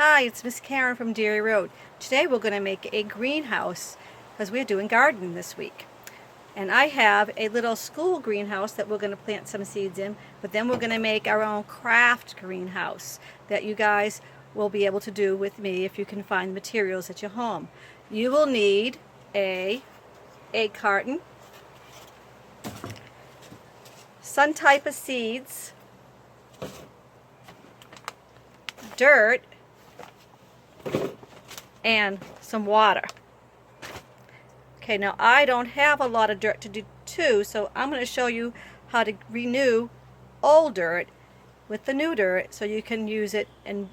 Hi, it's Miss Karen from Dairy Road. Today we're going to make a greenhouse because we're doing gardening this week. And I have a little school greenhouse that we're going to plant some seeds in, but then we're going to make our own craft greenhouse that you guys will be able to do with me if you can find materials at your home. You will need a egg carton, some type of seeds, dirt, and some water. Okay, now I don't have a lot of dirt to do too, so I'm going to show you how to renew old dirt with the new dirt so you can use it and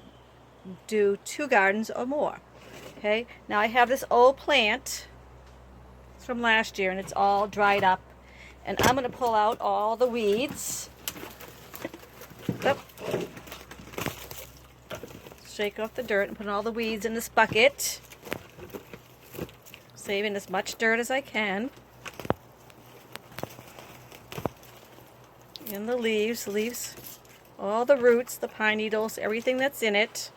do 2 gardens or more. Okay, now I have this old plant. It's from last year and it's all dried up, and I'm going to pull out all the weeds. Yep. Shake off the dirt and put all the weeds in this bucket, saving as much dirt as I can. And the leaves, all the roots, the pine needles, everything that's in it.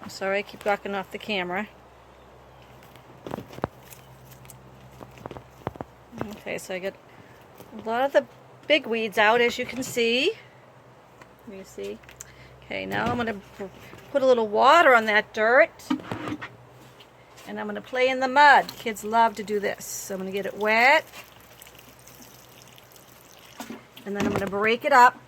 I'm sorry I keep knocking off the camera. Okay, so I get a lot of the big weeds out, as you can see. Let me see. Okay, now I'm going to put a little water on that dirt, and I'm going to play in the mud. Kids love to do this. So I'm going to get it wet, and then I'm going to break it up.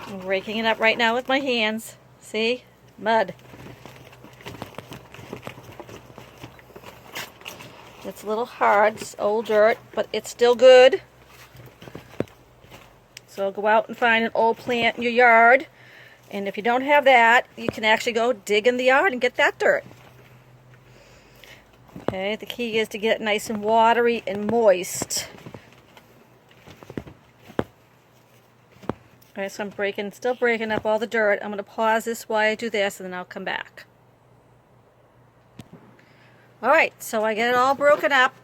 I'm breaking it up right now with my hands. See? Mud. It's a little hard. It's old dirt, but it's still good. So go out and find an old plant in your yard, and if you don't have that, you can actually go dig in the yard and get that dirt. Okay, the key is to get it nice and watery and moist. Alright, so I'm still breaking up all the dirt. I'm going to pause this while I do this, and then I'll come back. Alright, so I get it all broken up,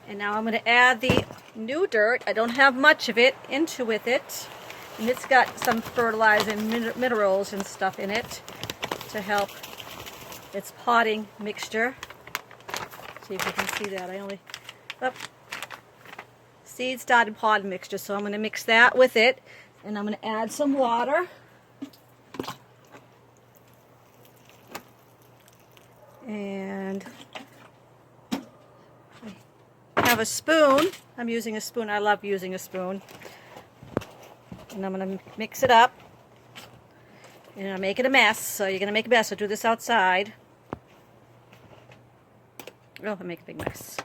and now I'm going to add the new dirt. I don't have much of it into with it, and it's got some fertilizer and minerals and stuff in it to help its potting mixture. See if you can see that. Seed started potting mixture, so I'm going to mix that with it, and I'm going to add some water. And I have a spoon. I'm using a spoon. I love using a spoon. And I'm going to mix it up. And I'm making a mess. So you're going to make a mess. So do this outside. Oh, I make a big mess.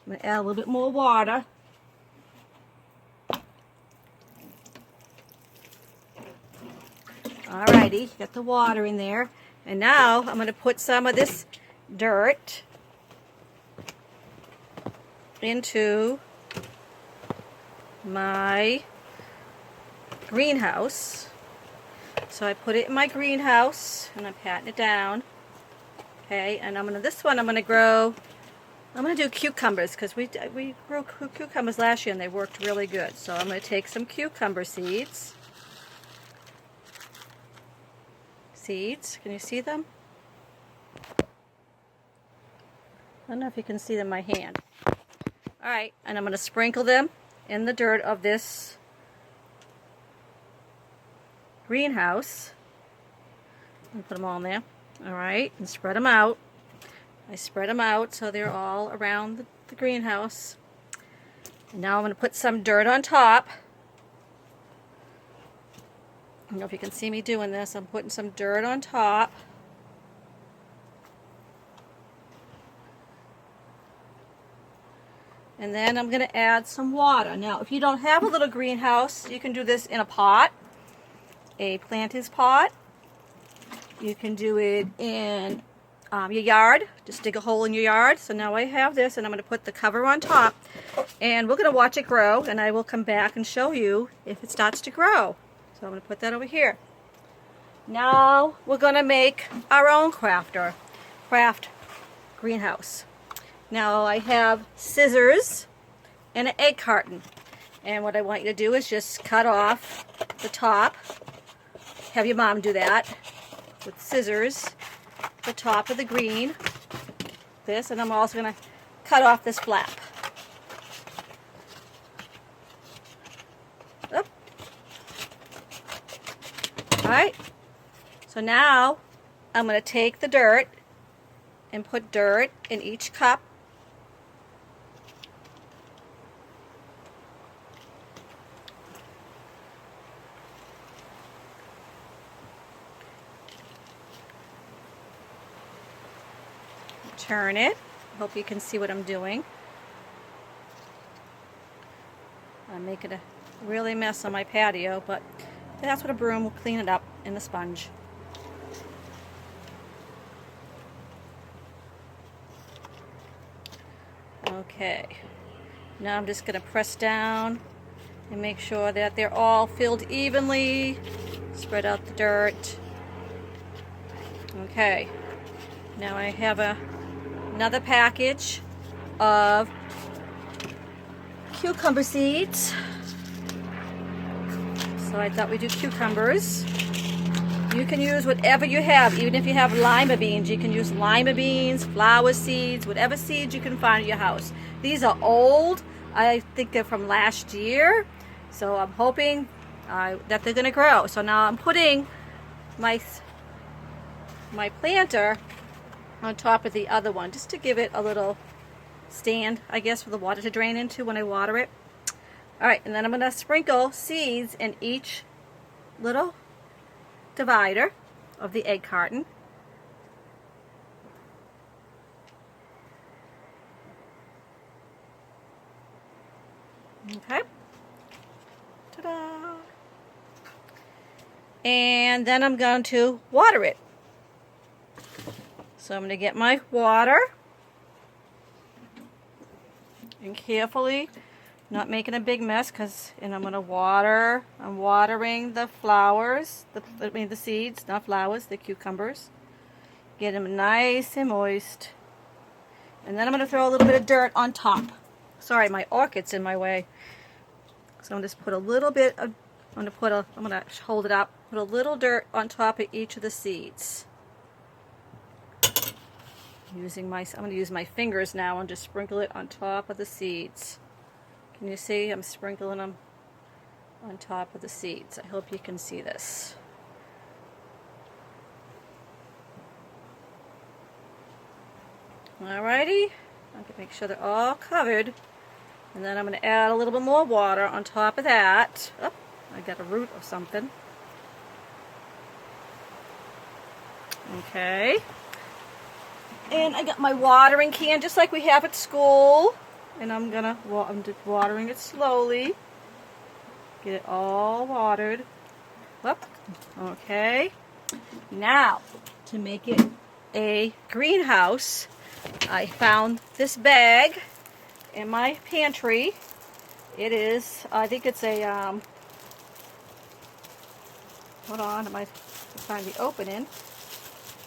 I'm going to add a little bit more water. Alrighty, got the water in there. And now I'm going to put some of this dirt into my greenhouse. So I put it in my greenhouse, and I'm patting it down. Okay, and I'm going to do cucumbers, because we grew cucumbers last year and they worked really good. So I'm going to take some cucumber seeds. Can you see them? I don't know if you can see them in my hand. Alright, and I'm going to sprinkle them in the dirt of this greenhouse. And put them all in there. Alright, and spread them out. I spread them out so they're all around the greenhouse. And now I'm going to put some dirt on top. I don't know if you can see me doing this. I'm putting some dirt on top. And then I'm going to add some water. Now, if you don't have a little greenhouse, you can do this in a pot, a planter's pot. You can do it in your yard. Just dig a hole in your yard. So now I have this, and I'm going to put the cover on top. And we're going to watch it grow, and I will come back and show you if it starts to grow. So I'm going to put that over here. Now we're going to make our own craft greenhouse. Now I have scissors and an egg carton. And what I want you to do is just cut off the top have your mom do that with scissors, the top of the green, this, and I'm also going to cut off this flap. Oop. All right, so now I'm going to take the dirt and put dirt in each cup. Turn it. Hope you can see what I'm doing. I'm making a really mess on my patio, but that's what a broom will clean it up in the sponge. Okay, now I'm just going to press down and make sure that they're all filled evenly. Spread out the dirt. Okay, now I have another package of cucumber seeds. So I thought we'd do cucumbers. You can use whatever you have. Even if you have lima beans, you can use lima beans, flower seeds, whatever seeds you can find in your house. These are old. I think they're from last year. So I'm hoping that they're going to grow. So now I'm putting my planter on top of the other one, just to give it a little stand, I guess, for the water to drain into when I water it. All right, and then I'm going to sprinkle seeds in each little divider of the egg carton. Okay. Ta-da! And then I'm going to water it. So I'm going to get my water and carefully, not making a big mess, and I'm going to water. I'm watering the flowers, the seeds, not flowers, the cucumbers. Get them nice and moist. And then I'm going to throw a little bit of dirt on top. Sorry, my orchid's in my way. So I'm just put a little bit of, I'm going to hold it up, put a little dirt on top of each of the seeds. I'm going to use my fingers now and just sprinkle it on top of the seeds. Can you see? I'm sprinkling them on top of the seeds. I hope you can see this. Alrighty, I'm going to make sure they're all covered. And then I'm going to add a little bit more water on top of that. Oh, I got a root of something. Okay. And I got my watering can just like we have at school. And I'm just watering it slowly. Get it all watered. Whoop. Okay. Now, to make it a greenhouse, I found this bag in my pantry. It is, I think it's a, hold on, I might find the opening.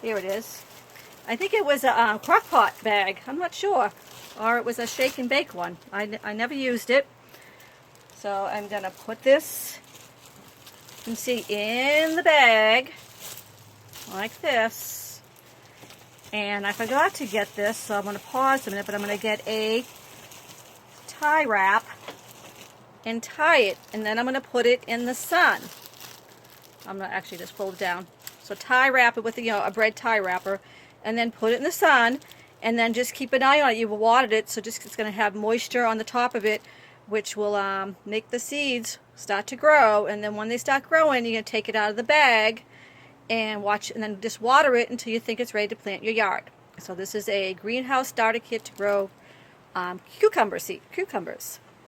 Here it is. I think it was a crock pot bag. I'm not sure. Or it was a shake and bake one. I never used it. So I'm going to put this, you can see, in the bag like this. And I forgot to get this, so I'm going to pause a minute, but I'm going to get a tie wrap and tie it. And then I'm going to put it in the sun. I'm going to actually just fold it down. So tie wrap it with a bread tie wrapper, and then put it in the sun, and then just keep an eye on it. You've watered it, so just it's going to have moisture on the top of it, which will make the seeds start to grow. And then when they start growing, you're going to take it out of the bag and watch, and then just water it until you think it's ready to plant your yard. So this is a greenhouse starter kit to grow cucumbers.